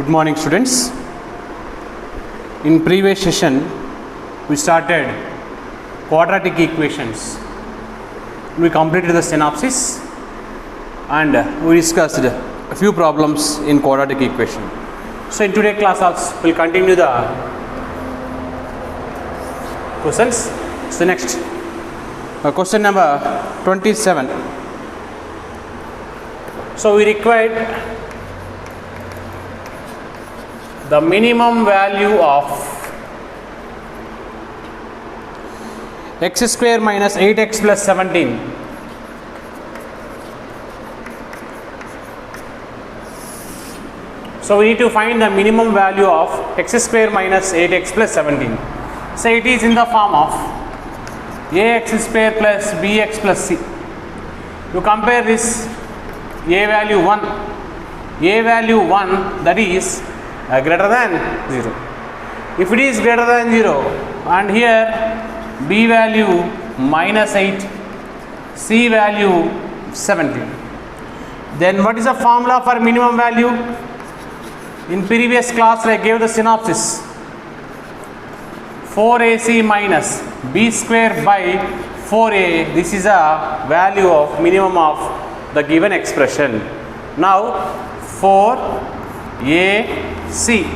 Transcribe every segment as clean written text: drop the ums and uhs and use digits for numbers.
Good morning, students. In previous session we started quadratic equations. We completed the synopsis and we discussed a few problems in quadratic equation. So in today's class also we'll continue the questions. So next question number 27. So we required the minimum value of x square minus 8x plus 17 so we need to find the minimum value of x square minus 8x plus 17. So it is in the form of ax square plus bx plus c. You compare this a value 1, that is greater than 0. If it is greater than 0 and here b value minus 8, c value 17, then what is the formula for minimum value? In previous class I gave the synopsis: 4ac minus b square by 4a. This is a value of minimum of the given expression. Now 4ac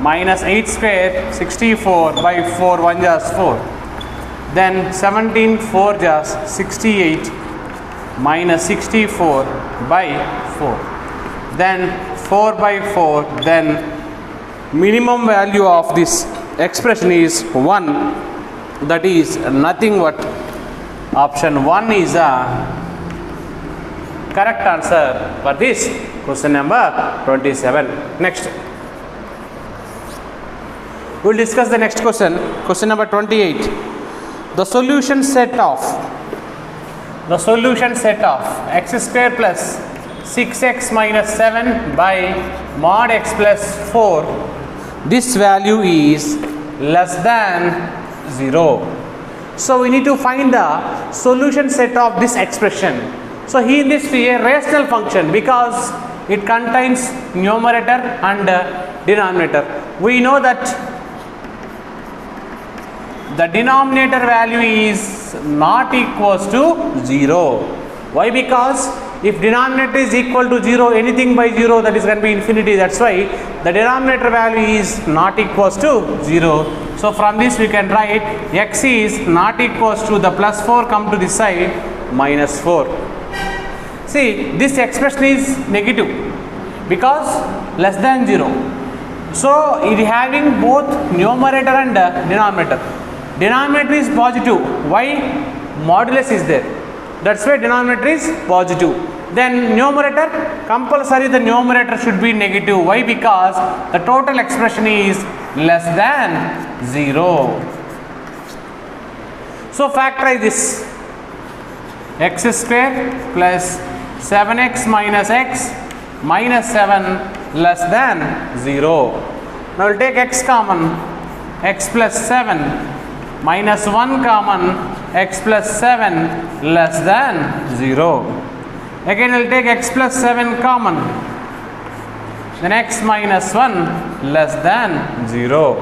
minus 8 square 64 by 4, 1 just 4, then 17 4 just 68 minus 64 by 4, then 4 by 4, then minimum value of this expression is 1, that is nothing but option 1 is a correct answer for this question number 27. Next we will discuss the next question, question number 28. The solution set of x square plus 6x minus 7 by mod x plus 4, this value is less than 0. So we need to find the solution set of this expression. So here in this a rational function, because it contains numerator and denominator. We know that the denominator value is not equals to 0. Why? Because if denominator is equal to 0, anything by 0, that is going to be infinity. That's why the denominator value is not equals to 0. So from this we can write x is not equals to the plus 4 come to this side minus 4. See, this expression is negative because less than 0. So it having both numerator and denominator. Denominator is positive. Why? Modulus is there. That's why denominator is positive. Then numerator, compulsory the numerator should be negative. Why? Because the total expression is less than 0. So factorize this: x square plus 7x minus x minus 7 less than 0. Now we'll take x common, x plus 7 minus 1 common, x plus 7 less than 0. Again we'll take x plus 7 common, then x minus 1 less than 0.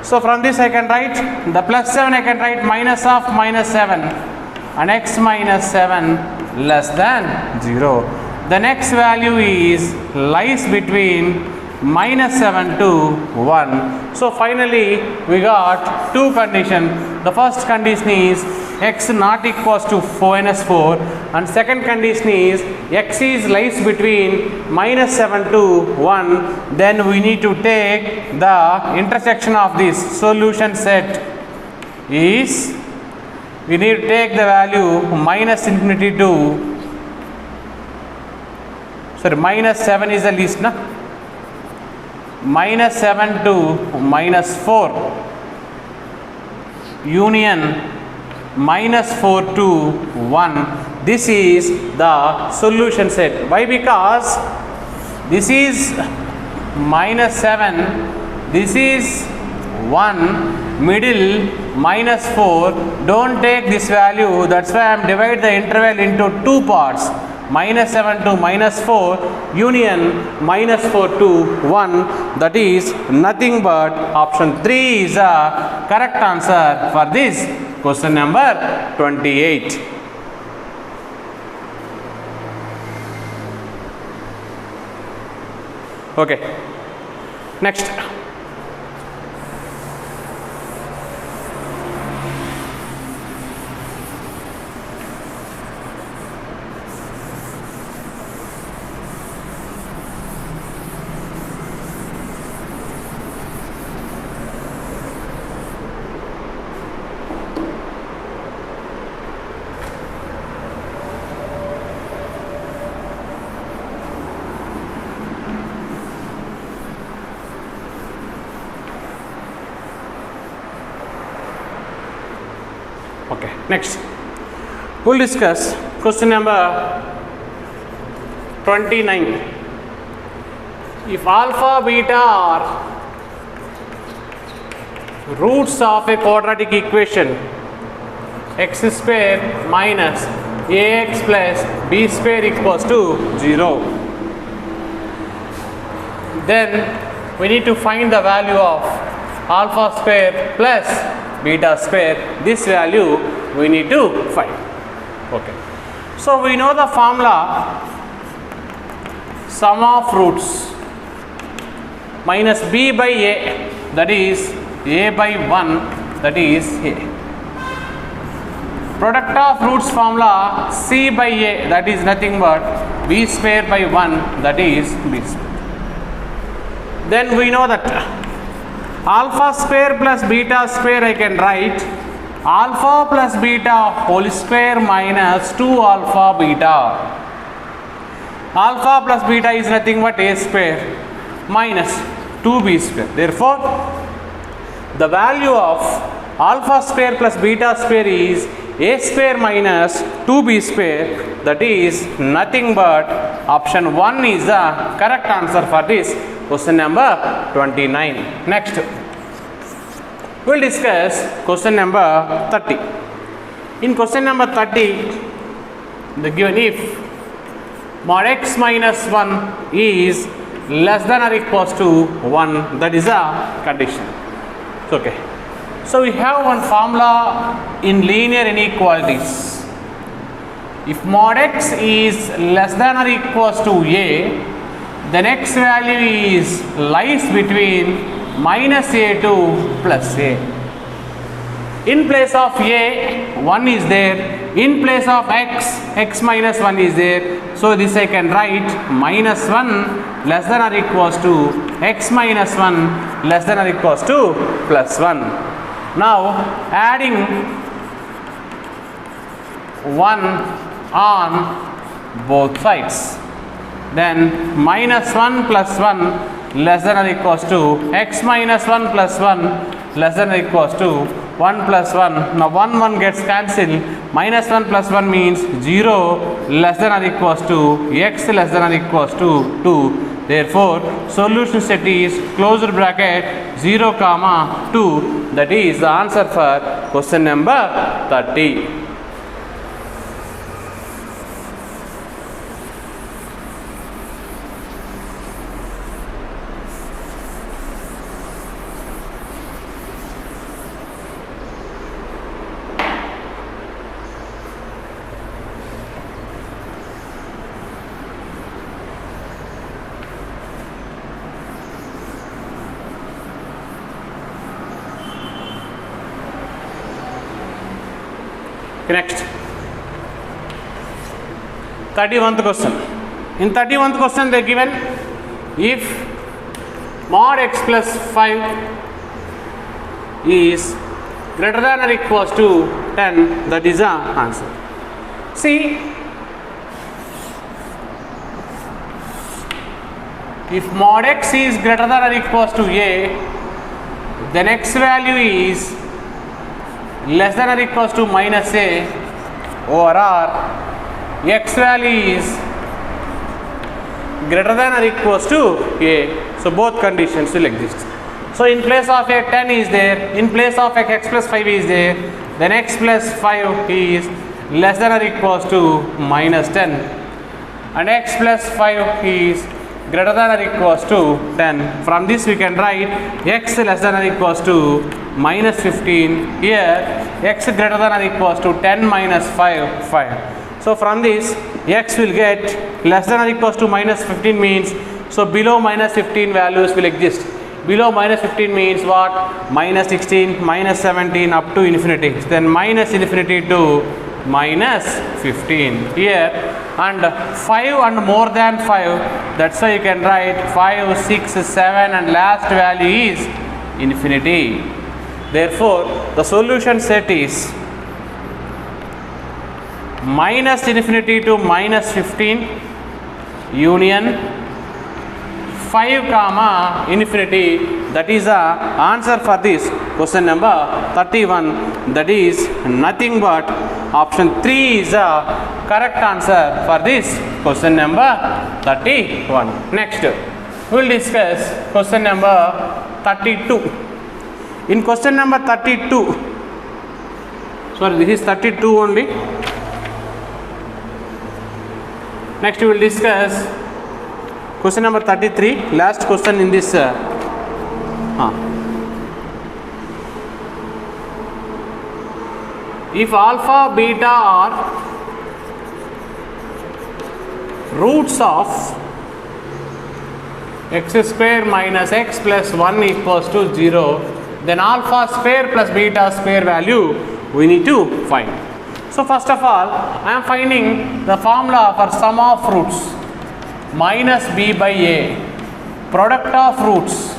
So from this I can write the plus 7, I can write minus of minus 7 and x minus 7 less than 0. The next value is lies between minus 7 to 1. So finally we got two conditions. The first condition is x not equals to 4 and second condition is x is lies between minus 7 to 1. Then we need to take the intersection of this solution set is, we need to take the value minus infinity to, sorry, minus 7 is the least, na? Minus 7 to minus 4 union minus 4 to 1. This is the solution set. Why? Because this is minus 7, this is 1, middle minus 4. Don't take this value. That's why I am divide the interval into two parts. minus 7 to minus 4, union minus 4 to 1, that is nothing but option 3 is a correct answer for this question number 28. Okay, next. Okay, next we'll discuss question number 29. If alpha, beta are roots of a quadratic equation, x square minus ax plus b square equals to 0, then we need to find the value of alpha square plus beta square. This value we need to find. Okay, so we know the formula, sum of roots minus b by a, that is a by 1, that is a. Product of roots formula c by a, that is nothing but b square by 1, that is b square. Then we know that alpha square plus beta square, I can write alpha plus beta whole square minus 2 alpha beta. Alpha plus beta is nothing but a square minus 2b square. Therefore, the value of alpha square plus beta square is a square minus 2b square, that is nothing but option 1 is the correct answer for this question number 29. Next, we will discuss question number 30. In question number 30, the given if mod x minus 1 is less than or equals to 1, that is a condition. Okay, so we have one formula in linear inequalities. If mod x is less than or equals to a, then x value is lies between minus a to plus a. In place of a, 1 is there. In place of x, x minus 1 is there. So this I can write minus 1 less than or equals to x minus 1 less than or equals to plus 1. Now adding 1 on both sides, then minus 1 plus 1 less than or equals to x minus 1 plus 1 less than or equals to 1 plus 1. Now 1 gets cancelled. Minus 1 plus 1 means 0 less than or equals to x less than or equals to 2. Therefore, solution set is closed bracket 0 comma 2. That is the answer for question number 30. Next, 31st question. In 31st question, they are given if mod x plus 5 is greater than or equals to 10, that is the answer. See, if mod x is greater than or equals to a, then x value is less than or equals to minus a over r, x value is greater than or equals to a. So both conditions will exist. So in place of a 10 is there, in place of x plus 5 is there, then x plus 5 is less than or equals to minus 10. and x plus 5 is greater than or equals to 10. From this we can write x less than or equals to minus 15. Here x greater than or equals to 10 minus 5, 5. So from this x will get less than or equals to minus 15 means, so below minus 15 values will exist. Below minus 15 means what? Minus 16, minus 17 up to infinity. Then minus infinity to minus 15 here, and 5 and more than 5, that's why you can write 5, 6, 7 and last value is infinity. Therefore the solution set is minus infinity to minus 15 union 5 comma infinity. That is the answer for this question number 31. That is nothing but option 3 is the correct answer for this question number 31. Next we will discuss question number 32. In question number 32, sorry, this is 32 only. Next we will discuss question number 33, last question in this. If alpha, beta are roots of x square minus x plus 1 equals to 0, then alpha square plus beta square value we need to find. So first of all, I am finding the formula for sum of roots. Minus b by a, product of roots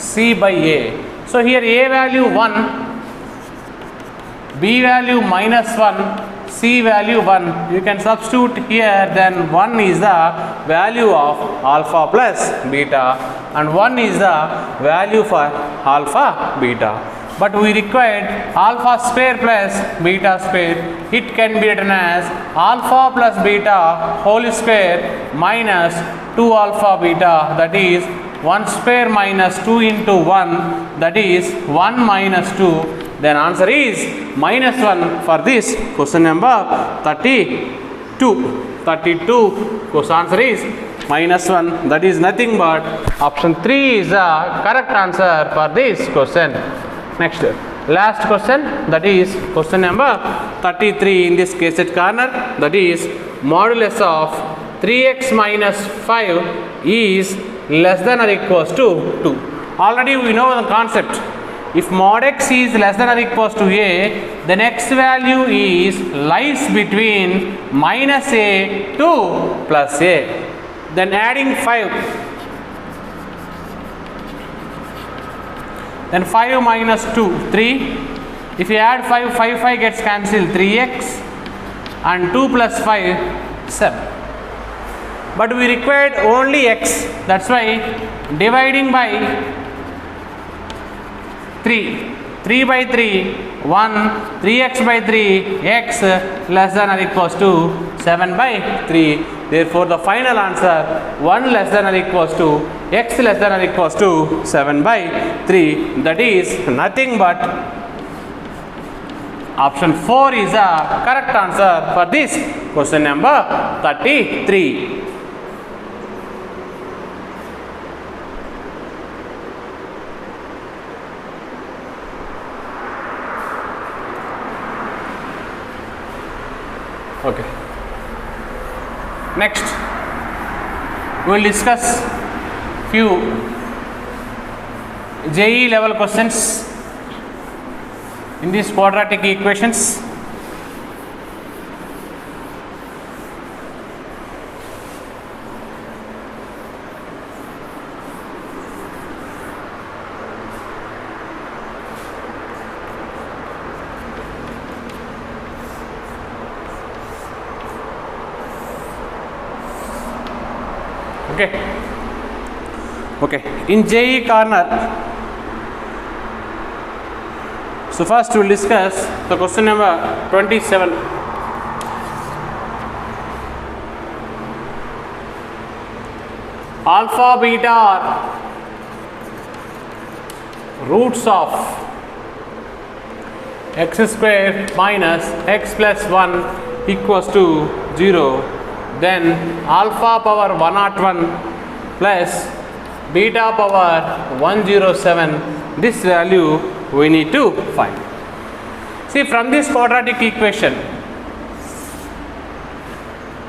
c by a. So here a value 1, b value minus 1, c value 1. You can substitute here, then 1 is the value of alpha plus beta and 1 is the value for alpha beta. But we required alpha square plus beta square. It can be written as alpha plus beta whole square minus 2 alpha beta, that is 1 square minus 2 into 1, that is 1 minus 2. Then answer is minus 1 for this question number 32. 32. Question answer is minus 1. That is nothing but option 3 is the correct answer for this question. Next, last question, that is question number 33 in this K-set corner, that is modulus of 3x minus 5 is less than or equals to 2. Already we know the concept. If mod x is less than or equals to a, then x value is lies between minus a to plus a. Then adding 5. Then 5 minus 2, 3. If you add 5, 5 gets cancelled, 3x and 2 plus 5, 7. But we required only x, that's why dividing by 3. 3 by 3, 1, 3x by 3, x less than or equals to 7 by 3. Therefore, the final answer 1 less than or equals to x less than or equals to 7 by 3. That is nothing but option 4 is the correct answer for this question number 33. Okay. Next, we will discuss few JEE level questions in these quadratic equations. Okay, in JEE corner, so first we will discuss the question number 27. Alpha, beta are roots of x square minus x plus 1 equals to 0. then alpha power 101 plus beta power 107, this value we need to find. See, from this quadratic equation,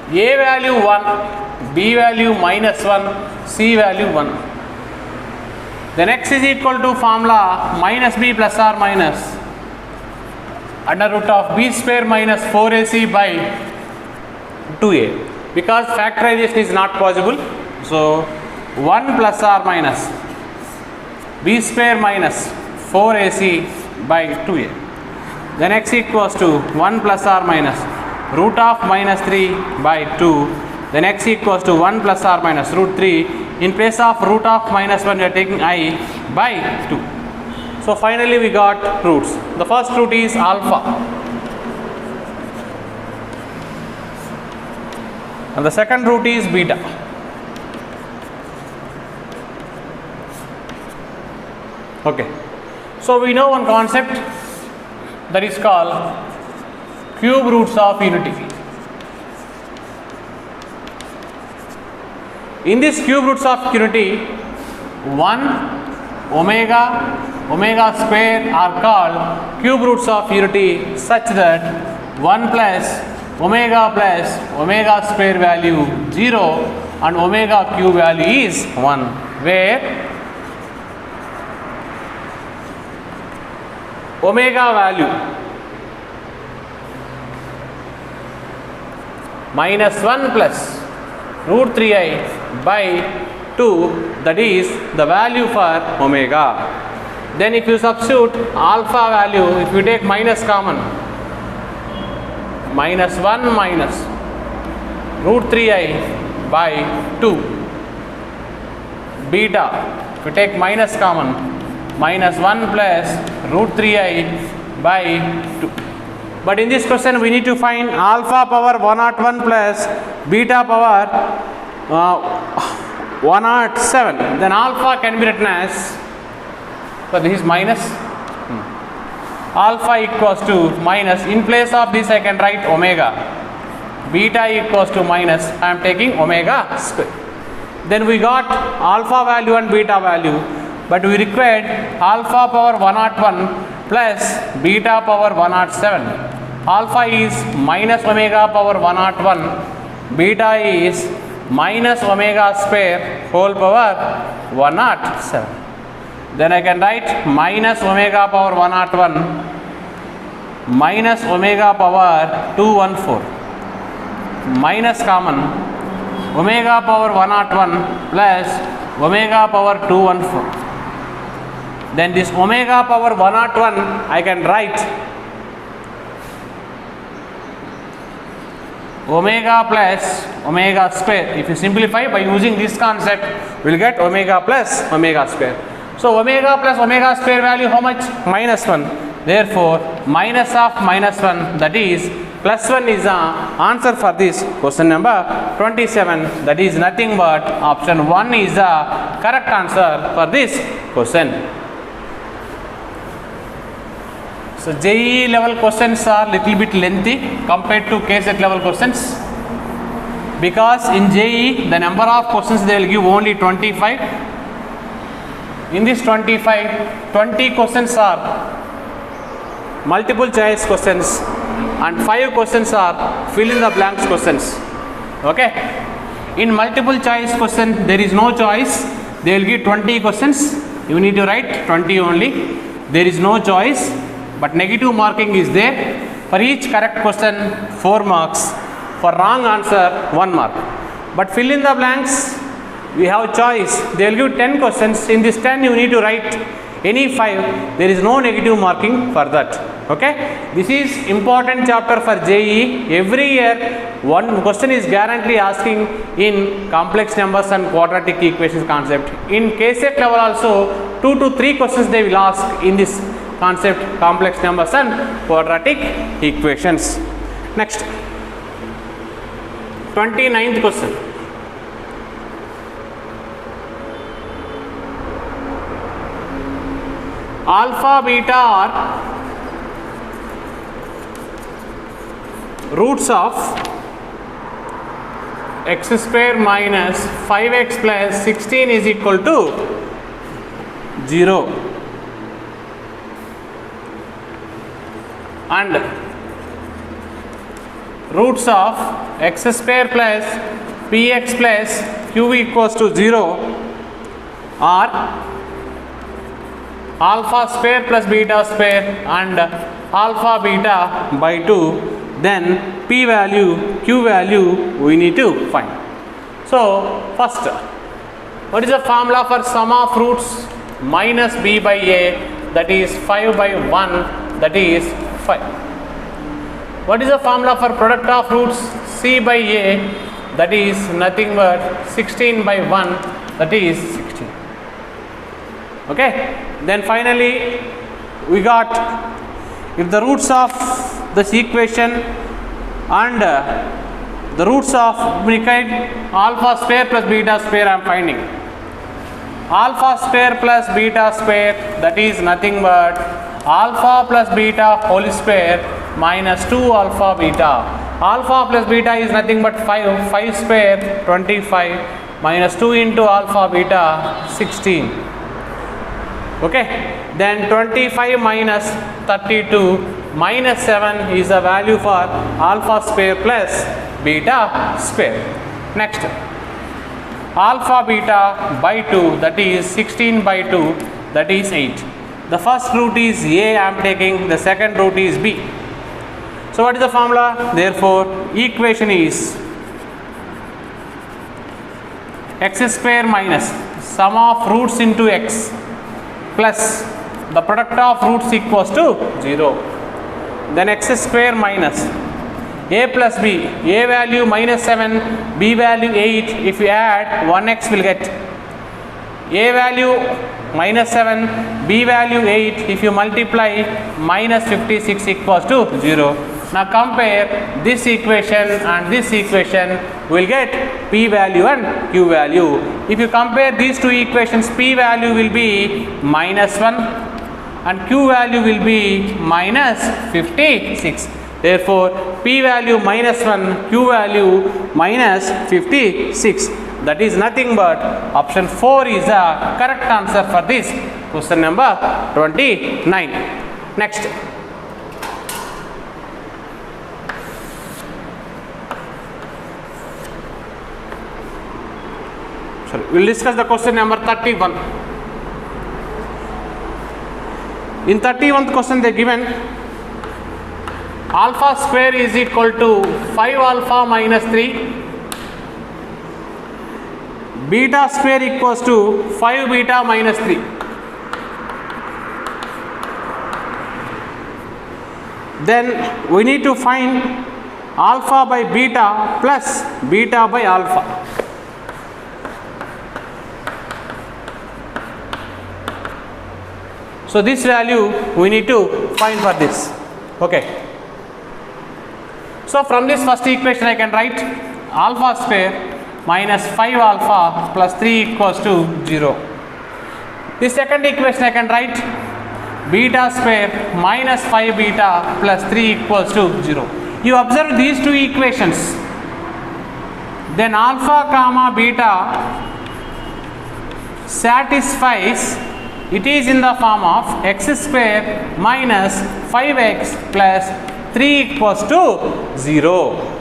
A value 1, B value minus 1, C value 1. Then x is equal to formula minus b plus or minus under root of b square minus 4ac by 2a. Because factorization is not possible, so 1 plus or minus b square minus 4ac by 2a. Then x equals to 1 plus or minus root of minus 3 by 2. Then x equals to 1 plus or minus root 3. In place of root of minus 1, we are taking I by 2. So finally we got roots. The first root is alpha, and the second root is beta. Okay, so we know one concept that is called cube roots of unity. In this cube roots of unity, 1, omega square are called cube roots of unity, such that 1 plus omega square value 0 and omega cube value is 1, where omega value minus 1 plus root 3i by 2, that is the value for omega. Then if you substitute alpha value, if you take minus common, minus 1 minus root 3i by 2, beta, if you take minus common, minus 1 plus root 3i by 2. But in this question we need to find alpha power 101 plus beta power 107. Then alpha can be written as, so this is minus, alpha equals to minus, in place of this I can write omega, beta equals to minus, I am taking omega square. Then we got alpha value and beta value, but we required alpha power 101 plus beta power 107. Alpha is minus omega power 101, beta is minus omega square whole power 107. Then I can write minus omega power 101 minus omega power 214, minus common omega power 101 plus omega power 214. Then this omega power 101 I can write omega plus omega square. If you simplify by using this concept, we will get omega plus omega square. So omega plus omega square value how much? Minus 1. Therefore minus of minus 1, that is plus 1, is the answer for this question number 27. That is nothing but option 1 is the correct answer for this question. So JEE level questions are little bit lengthy compared to KCET level questions, because in JEE the number of questions they will give only 25. In this 25, 20 questions are multiple choice questions and 5 questions are fill in the blanks questions. Okay, in multiple choice question there is no choice, they will give 20 questions, you need to write 20 only, there is no choice, but negative marking is there. For each correct question 4 marks, for wrong answer 1 mark. But fill in the blanks, we have choice, they will give 10 questions, in this 10 you need to write any 5, there is no negative marking for that. Okay, this is important chapter for JEE. Every year one question is guaranteed asking in complex numbers and quadratic equations concept. In KCET level also 2 to 3 questions they will ask in this concept, complex numbers and quadratic equations. Next, 29th question. Alpha, beta are roots of x square minus 5x plus 16 is equal to 0. And roots of x square plus px plus q equals to 0 are alpha square plus beta square and alpha beta by 2. Then p value, q value we need to find. So first, what is the formula for sum of roots minus b by a, that is 5 by 1, that is 5. What is the formula for product of roots c by a, that is nothing but 16 by 1, that is 16. Okay. Then finally we got, if the roots of this equation and the roots of bracket alpha square plus beta square I am finding. Alpha square plus beta square, that is nothing but alpha plus beta whole square minus 2 alpha beta. Alpha plus beta is nothing but 5 square 25 minus 2 into alpha beta 16. Okay. Then 25 minus 32 minus 7 is the value for alpha square plus beta square. Next, alpha beta by 2, that is 16 by 2, that is 8. The first root is a I am taking, the second root is b. So what is the formula? Therefore equation is x square minus sum of roots into x plus the product of roots equals to 0. Then x square minus a plus b, a value minus 7, b value 8, if you add 1x will get a value minus 7, b value 8, if you multiply minus 56 equals to 0. Now compare this equation and this equation, will get p value and q value. If you compare these two equations, p value will be minus 1 and q value will be minus 56. Therefore p value minus 1, q value minus 56. That is nothing but option 4 is the correct answer for this question number 29. Next, we will discuss the question number 31. In 31st question they given alpha square is equal to 5 alpha minus 3, beta square equals to 5 beta minus 3. Then we need to find alpha by beta plus beta by alpha. So this value we need to find for this. Okay. So from this first equation I can write alpha square minus 5 alpha plus 3 equals to 0. The second equation I can write beta square minus 5 beta plus 3 equals to 0. You observe these two equations. Then alpha comma beta satisfies, it is in the form of x square minus 5x plus 3 equals to 0.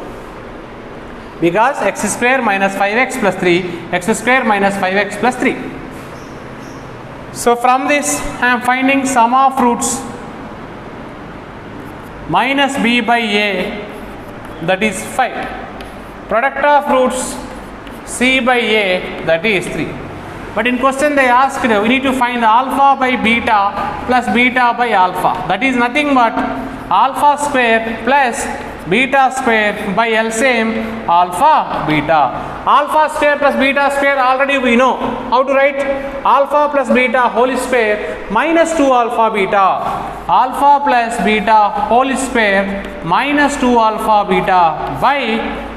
Because x square minus 5x plus 3, x square minus 5x plus 3. So from this I am finding sum of roots minus b by a, that is 5. Product of roots c by a, that is 3. But in question they asked, we need to find alpha by beta plus beta by alpha. That is nothing but alpha square plus beta square by LCM alpha beta. Alpha square plus beta square already we know how to write. Alpha plus beta whole square minus 2 alpha beta. Alpha plus beta whole square minus 2 alpha beta by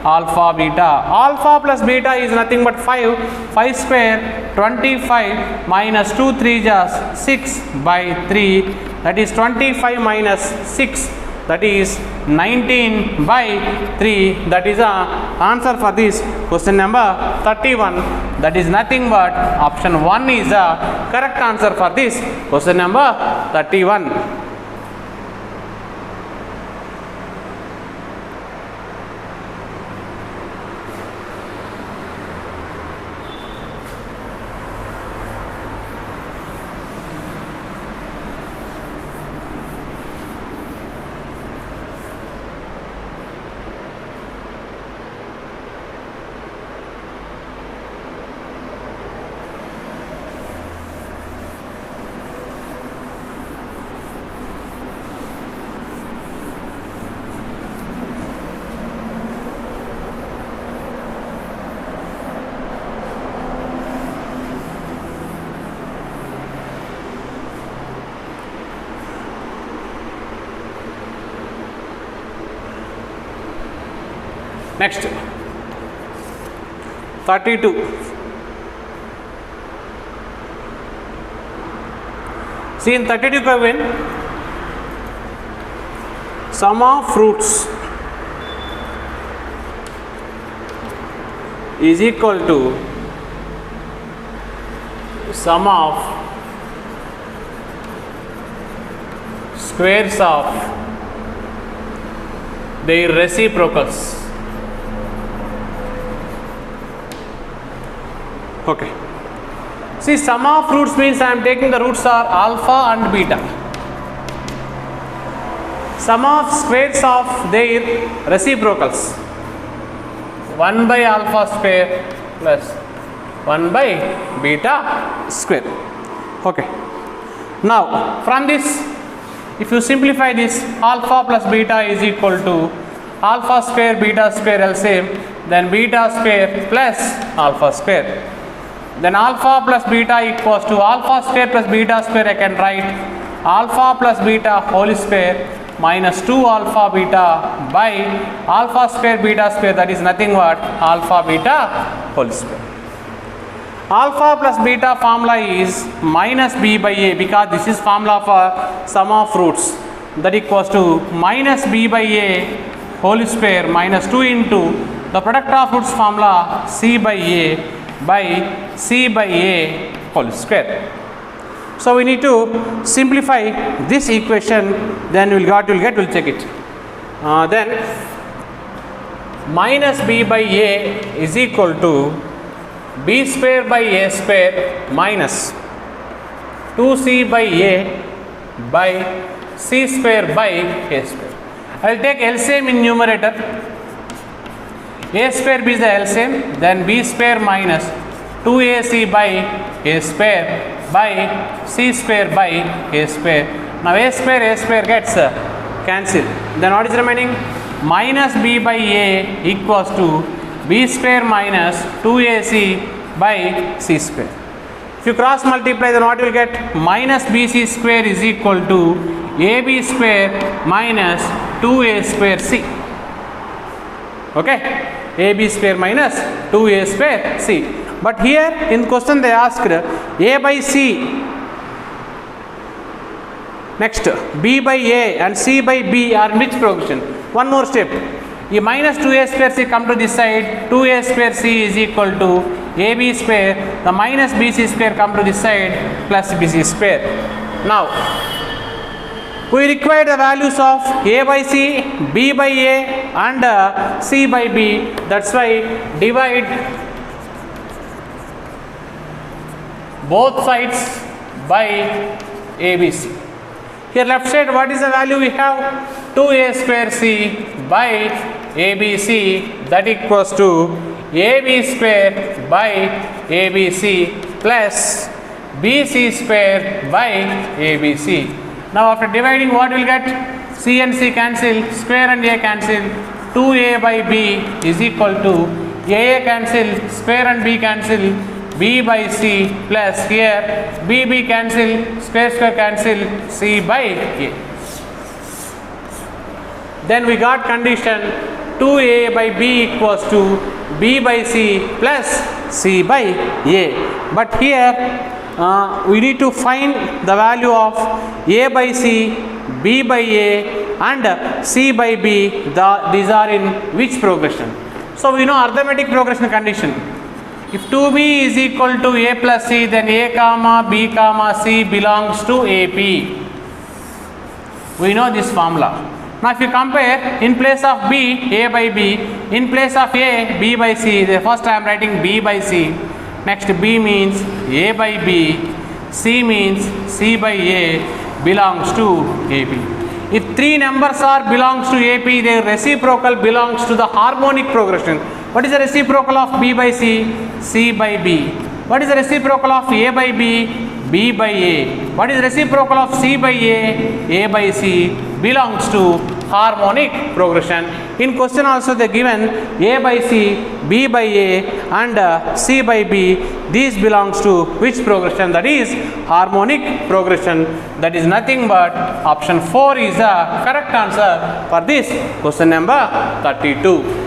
alpha beta. Alpha plus beta is nothing but 5. 5 square 25 minus 2 3 just 6 by 3. That is 25 minus 6 that is 19 by 3. That is the answer for this question number 31. That is nothing but option 1 is the correct answer for this question number 31. Next, 32. See, in 32 Kevin, sum of fruits is equal to sum of squares of their reciprocals. Okay. See, sum of roots means I am taking the roots are alpha and beta. Sum of squares of their reciprocals. 1 by alpha square plus 1 by beta square. Okay. Now, from this, if you simplify this, alpha plus beta is equal to alpha square beta square LCM, then beta square plus alpha square. Then alpha plus beta equals to alpha square plus beta square. I can write alpha plus beta whole square minus 2 alpha beta by alpha square beta square, that is nothing but alpha beta whole square. Alpha plus beta formula is minus b by a, because this is formula for sum of roots, that equals to minus b by a whole square minus 2 into the product of roots formula c by a by c by a whole square. So we need to simplify this equation, then we'll check it. Then minus b by a is equal to b square by a square minus 2c by a by c square by a square. I will take LCM in numerator. A square b is the LCM, then b square minus 2ac by a square by c square by a square. Now a square gets cancelled. Then what is remaining? Minus b by a equals to b square minus 2ac by c square. If you cross multiply, then what you will get? Minus bc square is equal to ab square minus 2a square c. Okay, ab square minus 2a square c. But here in question they asked a by c, next b by a and c by b are in which progression? One more step. A minus 2a square c come to this side, 2a square c is equal to ab square, the minus bc square come to this side plus bc square. Now we require the values of a by c, b by a and c by b. That's why divide both sides by ABC. Here left side, what is the value we have? 2a square c by ABC, that equals to ab square by ABC plus bc square by ABC. Now after dividing, what will get? C and c cancel, square and a cancel, 2a by b is equal to a cancel, square and b cancel, b by c plus here b cancel, square cancel, c by a. Then we got condition 2a by b equals to b by c plus c by a. But here we need to find the value of a by c, b by a and c by b, these are in which progression? So we know arithmetic progression condition. If 2b is equal to a plus c, then a comma b comma c belongs to ap. We know this formula. Now if you compare, in place of b, a by b, in place of a, b by c, the first I am writing b by c, next b means a by b, c means c by a belongs to ap. If three numbers are belongs to ap, their reciprocal belongs to the harmonic progression. What is the reciprocal of b by c? C by b. What is the reciprocal of a by b? B by a. What is the reciprocal of c by a? A by c belongs to harmonic progression. In question also they given a by c, b by a and c by b. These belongs to which progression? That is harmonic progression. That is nothing but option 4 is the correct answer for this question number 32.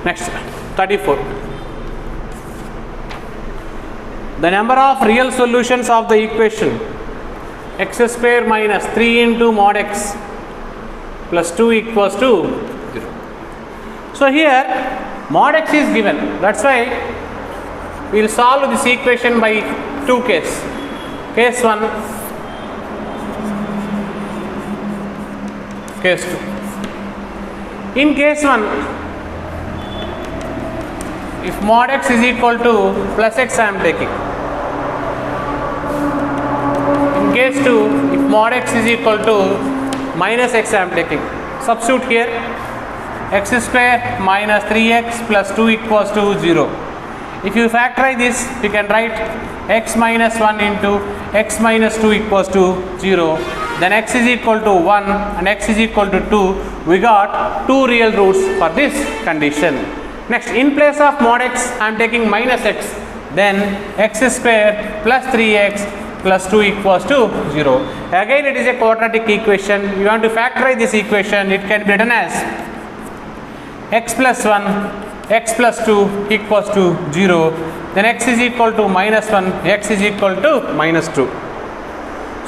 Next, 34. The number of real solutions of the equation x square minus 3 into mod x plus 2 equals to 0. So here mod x is given. That's why we will solve this equation by two cases. Case 1, case 2. In case 1, if mod x is equal to plus x I am taking. In case 2, if mod x is equal to minus x I am taking. Substitute here, x square minus 3x plus 2 equals to 0. If you factorize this, you can write x minus 1 into x minus 2 equals to 0. Then x is equal to 1 and x is equal to 2. We got two real roots for this condition. Next, in place of mod x, I am taking minus x. Then x square plus 3x plus 2 equals to 0. Again, it is a quadratic equation. You want to factorize this equation, it can be written as x plus 1, x plus 2 equals to 0. Then x is equal to minus 1, x is equal to minus 2.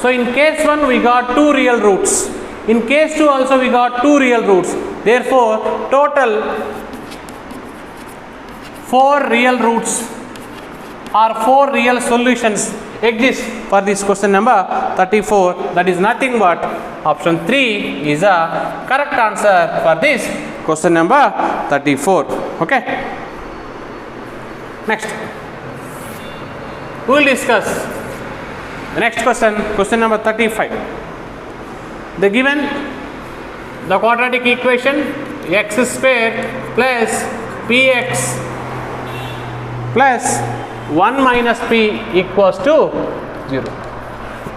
So in case 1, we got two real roots. In case 2 also we got two real roots. Therefore, total 4 real roots or 4 real solutions exist for this question number 34. That is nothing but option 3 is a correct answer for this question number 34. Okay. Next, we will discuss the next question, question number 35. They given the quadratic equation x square plus px plus 1 minus p equals to 0.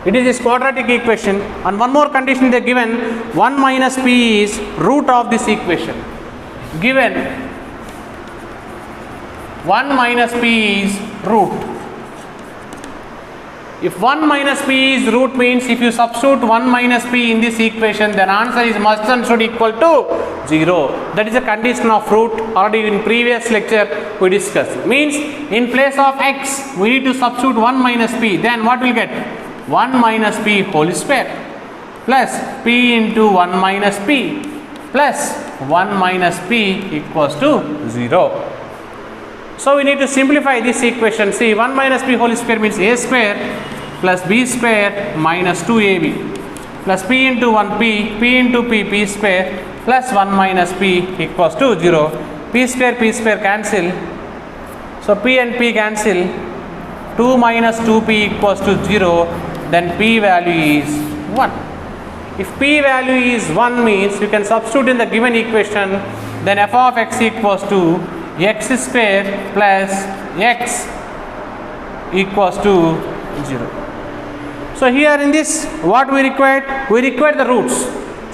It is this quadratic equation, and one more condition they given, 1 minus p is root of this equation. Given 1 minus p is root. If 1 minus p is root means if you substitute 1 minus p in this equation, then answer is must and should equal to 0. That is a condition of root. Already in previous lecture we discussed. Means in place of x we need to substitute 1 minus p. Then what will get? 1 minus p whole square plus p into 1 minus p plus 1 minus p equals to 0. So we need to simplify this equation. See, 1 minus p whole square means a square plus b square minus 2ab plus p into 1p, p into p square plus 1 minus p equals to 0. P square cancel. So p and p cancel. 2 minus 2p equals to 0. Then p value is 1. If p value is 1 means you can substitute in the given equation. Then f of x equals to x square plus x equals to 0. So here in this what we required? We required the roots.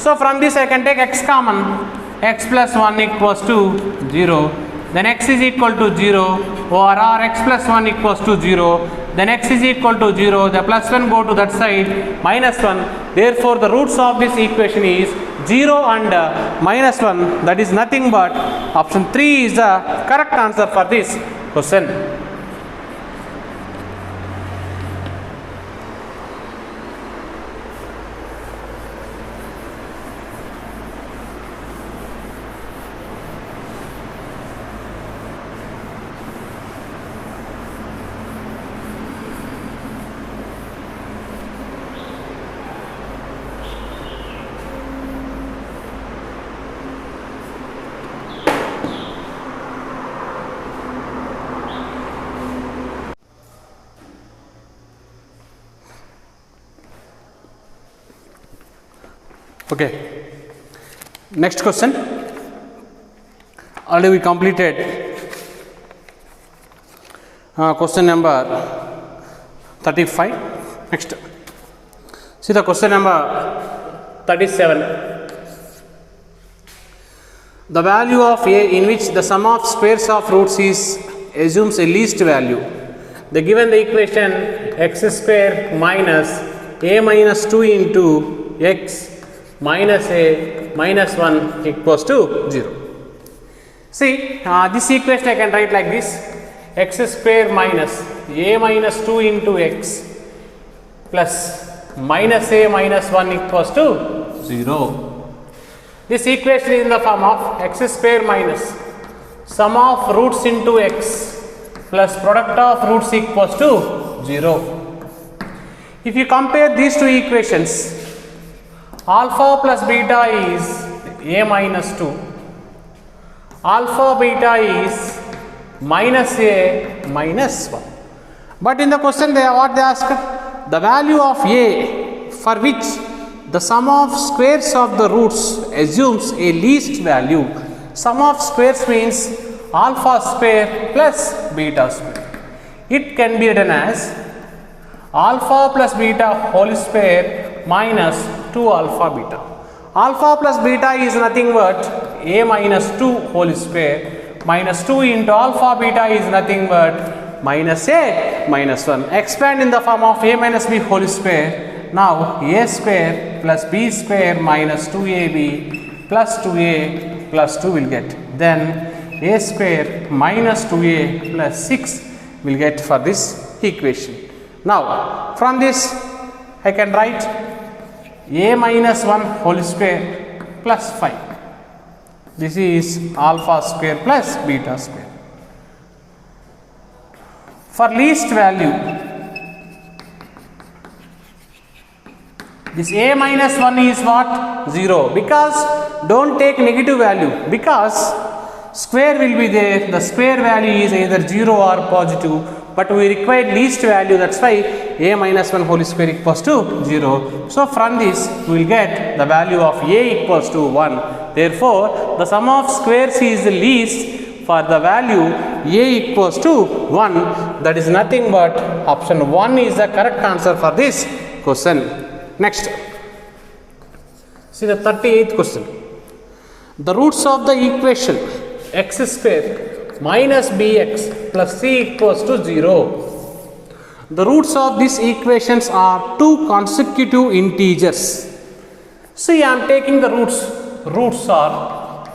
So from this I can take x common. X plus 1 equals to 0. then x is equal to 0, or x plus 1 equals to 0, then x is equal to 0, the plus 1 go to that side, minus 1. Therefore, the roots of this equation is 0 and minus 1, that is nothing but option 3 is the correct answer for this question. Okay, next question. Already we completed question number 35. Next, see the question number 37. The value of a in which the sum of squares of roots is assumes a least value. They given the equation x square minus a minus 2 into x minus a minus 1 equals to 0. See, this equation I can write like this: x square minus a minus 2 into x plus minus a minus 1 equals to 0. This equation is in the form of x square minus sum of roots into x plus product of roots equals to 0. If you compare these two equations, alpha plus beta is a minus 2, alpha beta is minus a minus 1. But in the question they asked the value of a for which the sum of squares of the roots assumes a least value. Sum of squares means alpha square plus beta square. It can be written as alpha plus beta whole square minus 2 alpha beta. Alpha plus beta is nothing but a minus 2 whole square, minus 2 into alpha beta is nothing but minus a minus 1. Expand in the form of a minus b whole square. Now a square plus b square minus 2ab plus 2a plus 2 will get. Then a square minus 2a plus 6 will get for this equation. Now from this I can write a minus 1 whole square plus 5. This is alpha square plus beta square. For least value, this a minus 1 is what? 0, because don't take negative value, because square will be there, the square value is either 0 or positive, but we require least value, that's why a minus 1 whole square equals to 0. So from this we will get the value of a equals to 1. Therefore, the sum of squares is the least for the value a equals to 1. That is nothing but option 1 is the correct answer for this question. Next, see the 38th question. The roots of the equation x square minus bx plus c equals to 0. The roots of these equations are two consecutive integers. See, I am taking the roots. Roots are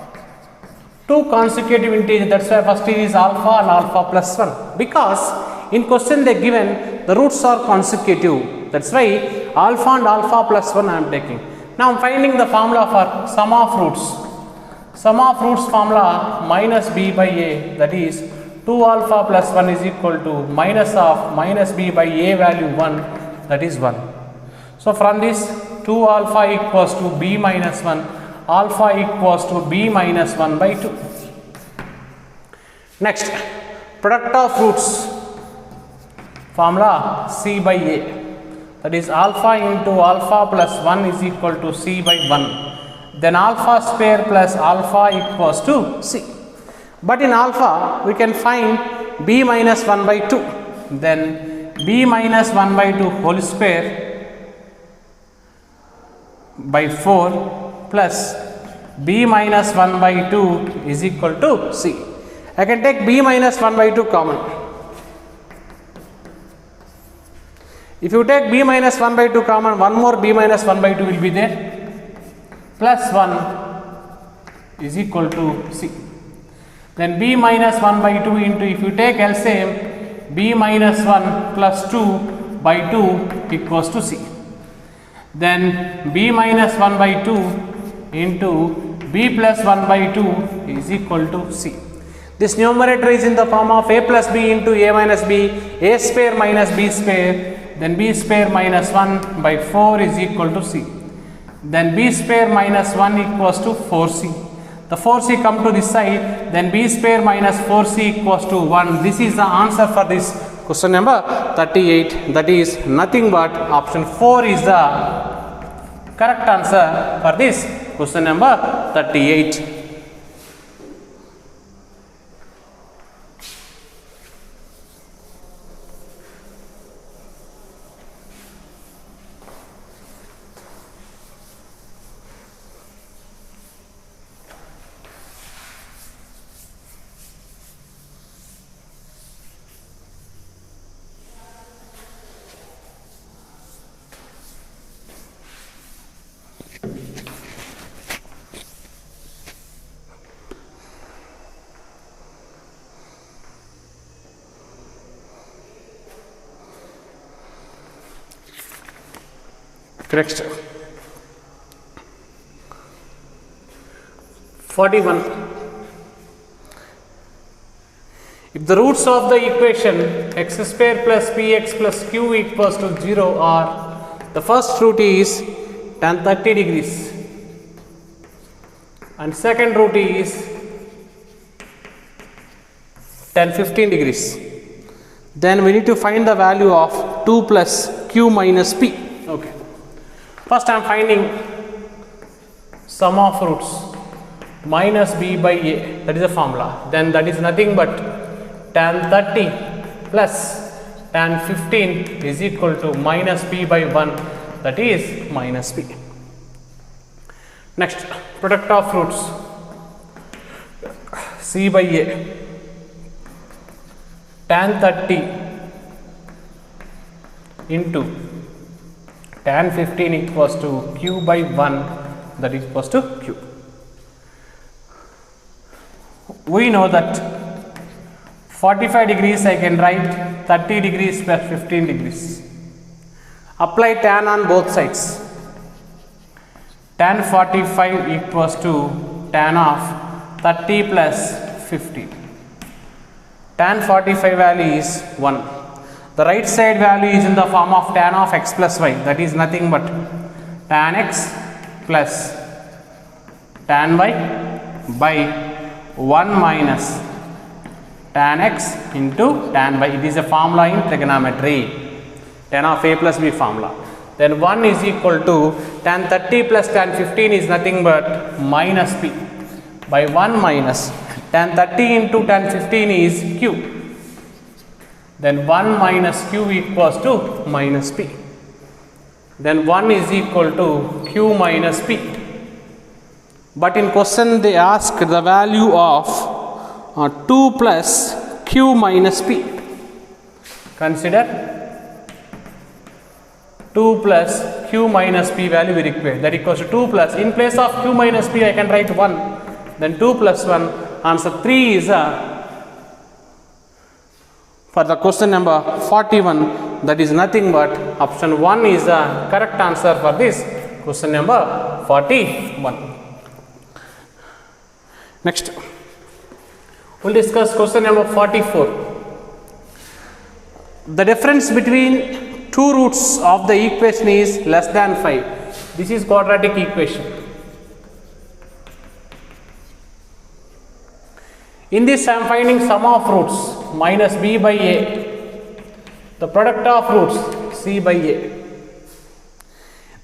two consecutive integers. That's why first is alpha and alpha plus 1. Because in question they given the roots are consecutive. That's why alpha and alpha plus 1 I am taking. Now I am finding the formula for sum of roots. Sum of roots formula minus b by a, that is 2 alpha plus 1 is equal to minus of minus b by a value 1, that is 1. So from this 2 alpha equals to b minus 1, alpha equals to b minus 1 by 2. Next, product of roots formula c by a, that is alpha into alpha plus 1 is equal to c by 1. Then alpha square plus alpha equals to c. But in alpha we can find b minus 1 by 2. Then b minus 1 by 2 whole square by 4 plus b minus 1 by 2 is equal to c. I can take b minus 1 by 2 common. If you take b minus 1 by 2 common, one more b minus 1 by 2 will be there, plus 1 is equal to c. Then b minus 1 by 2 into, if you take LCM, b minus 1 plus 2 by 2 equals to c. Then b minus 1 by 2 into b plus 1 by 2 is equal to c. This numerator is in the form of a plus b into a minus b, a square minus b square, then b square minus 1 by 4 is equal to c. Then b square minus 1 equals to 4c. The 4c come to this side, then b square minus 4c equals to 1. This is the answer for this question number 38. That is nothing but option 4 is the correct answer for this question number 38. Next, 41. If the roots of the equation x square plus px plus q equals to 0 are, the first root is tan 30 degrees and second root is tan 15 degrees. Then we need to find the value of 2 plus q minus p. Okay. First I am finding sum of roots minus b by a, that is a formula. Then that is nothing but tan 30 plus tan 15 is equal to minus b by 1, that is minus b. Next, product of roots c by a, tan 30 into tan 15 equals to q by 1, that is equals to q. We know that 45 degrees I can write 30 degrees plus 15 degrees. Apply tan on both sides. Tan 45 equals to tan of 30 plus 15. Tan 45 value is 1. The right side value is in the form of tan of x plus y, that is nothing but tan x plus tan y by 1 minus tan x into tan y. It is a formula in trigonometry, tan of a plus b formula. Then 1 is equal to tan 30 plus tan 15 is nothing but minus p by 1 minus tan 30 into tan 15 is q. Then 1 minus q equals to minus p. Then 1 is equal to q minus p. But in question they ask the value of 2 plus q minus p. Consider 2 plus q minus p value we require, that equals to 2 plus, in place of q minus p I can write 1, then 2 plus 1, answer 3 is for the question number 41, that is nothing but option 1 is the correct answer for this question number 41. Next, we will discuss question number 44. The difference between two roots of the equation is less than 5. This is quadratic equation. In this I am finding sum of roots minus b by a, the product of roots c by a.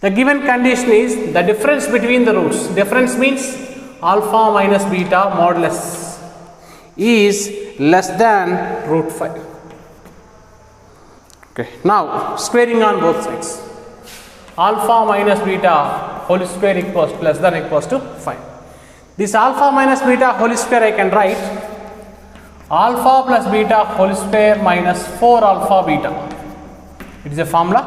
The given condition is the difference between the roots, difference means alpha minus beta modulus, is less than root 5. Okay. Now squaring on both sides, alpha minus beta whole square equals less than equals to 5. This alpha minus beta whole square I can write alpha plus beta whole square minus 4 alpha beta. It is a formula.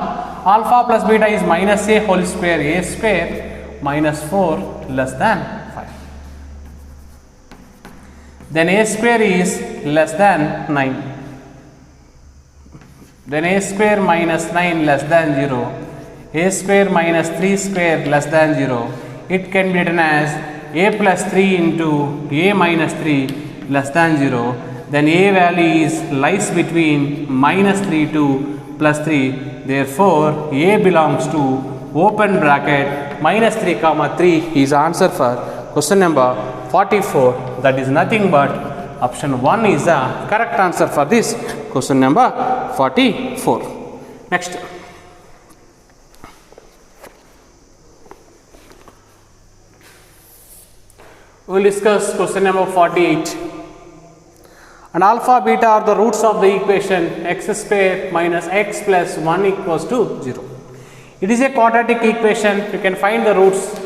Alpha plus beta is minus a whole square, a square minus 4 less than 5. Then a square is less than 9. Then a square minus 9 less than 0. A square minus 3 square less than 0. It can be written as a plus 3 into a minus 3 less than 0. Then a value is lies between minus 3 to plus 3. Therefore, a belongs to open bracket minus 3 comma 3 is answer for question number 44. That is nothing but option 1 is the correct answer for this question number 44. Next. We will discuss question number 48. And alpha beta are the roots of the equation x square minus x plus 1 equals to 0. It is a quadratic equation. You can find the roots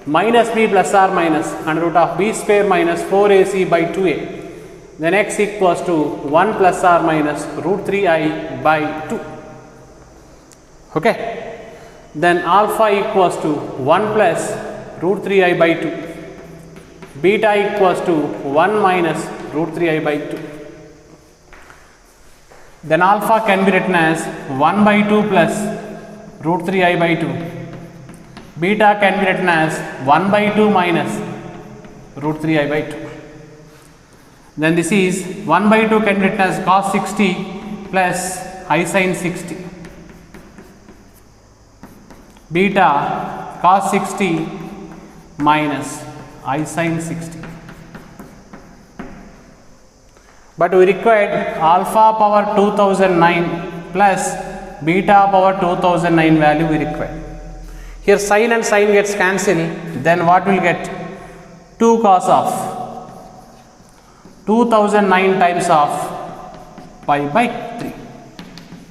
minus b plus or minus under root of b square minus 4ac by 2a. Then x equals to 1 plus or minus root 3i by 2. Okay. Then alpha equals to 1 plus root 3i by 2. Beta equals to 1 minus root 3i by 2. Then alpha can be written as 1 by 2 plus root 3i by 2. Beta can be written as 1 by 2 minus root 3i by 2. Then this is 1 by 2 can be written as cos 60 plus I sin 60. Beta cos 60 minus I sin 60. But we required alpha power 2009 plus beta power 2009 value we require. Here sin and sin gets cancelled, then what will get? 2 cos of 2009 times of pi by 3.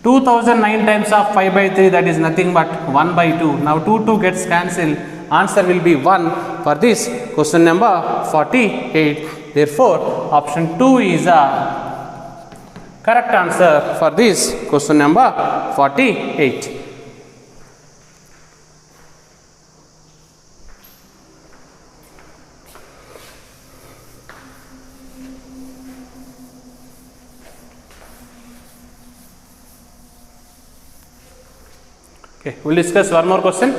2009 times of pi by 3, that is nothing but 1 by 2. Now 2 gets cancelled. Answer will be 1 for this question number 48. Therefore, option 2 is a correct answer for this question number 48. Okay, we will discuss one more question.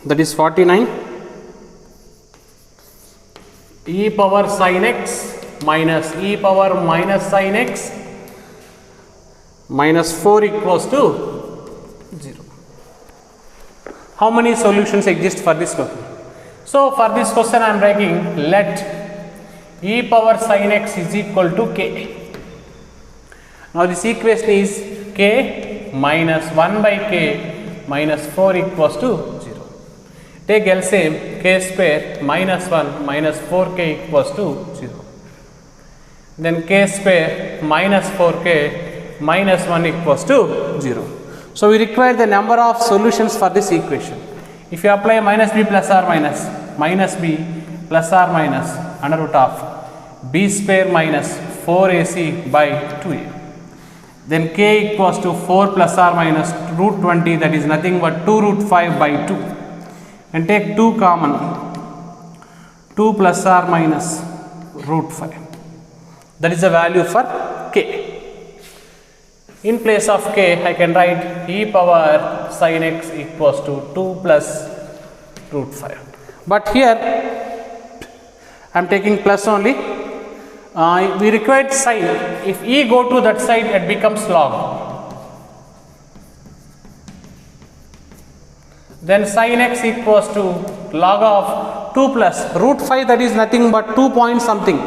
That is 49. E power sin x minus e power minus sin x minus 4 equals to 0. How many solutions exist for this question? So, for this question I am writing let e power sin x is equal to k. Now, this equation is k minus 1 by k minus 4 equals to 0. Take LCM, k square minus 1 minus 4k equals to 0. Then k square minus 4k minus 1 equals to 0. So, we require the number of solutions for this equation. If you apply minus b plus or minus b plus or minus under root of b square minus 4ac by 2a. Then k equals to 4 plus or minus root 20, that is nothing but 2 root 5 by 2. And take 2 common, 2 plus or minus root 5. That is the value for k. In place of k, I can write e power sin x equals to 2 plus root 5. But here I am taking plus only. We required sin. If e go to that side, it becomes log. Then sin x equals to log of 2 plus root 5, that is nothing but 2 point something.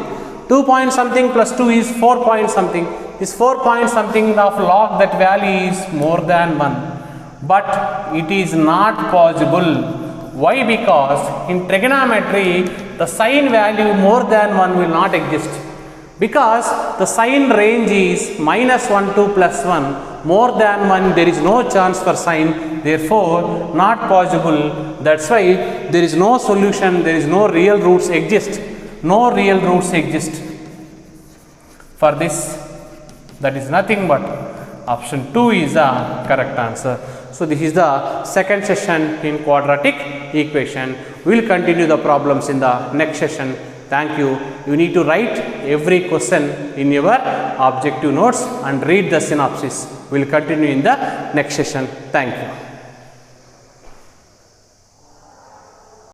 2 point something plus 2 is 4 point something. This 4 point something of log, that value is more than 1. But it is not possible. Why? Because in trigonometry, the sin value more than 1 will not exist. Because the sin range is minus 1 to plus 1, more than 1 there is no chance for sin, therefore not possible. That's why there is no solution, there is no real roots exist. no real roots exist. For this, that is nothing but option 2 is the correct answer. So this is the second session in quadratic equation. We will continue the problems in the next session. Thank you. You need to write every question in your objective notes and read the synopsis. We will continue in the next session. Thank you.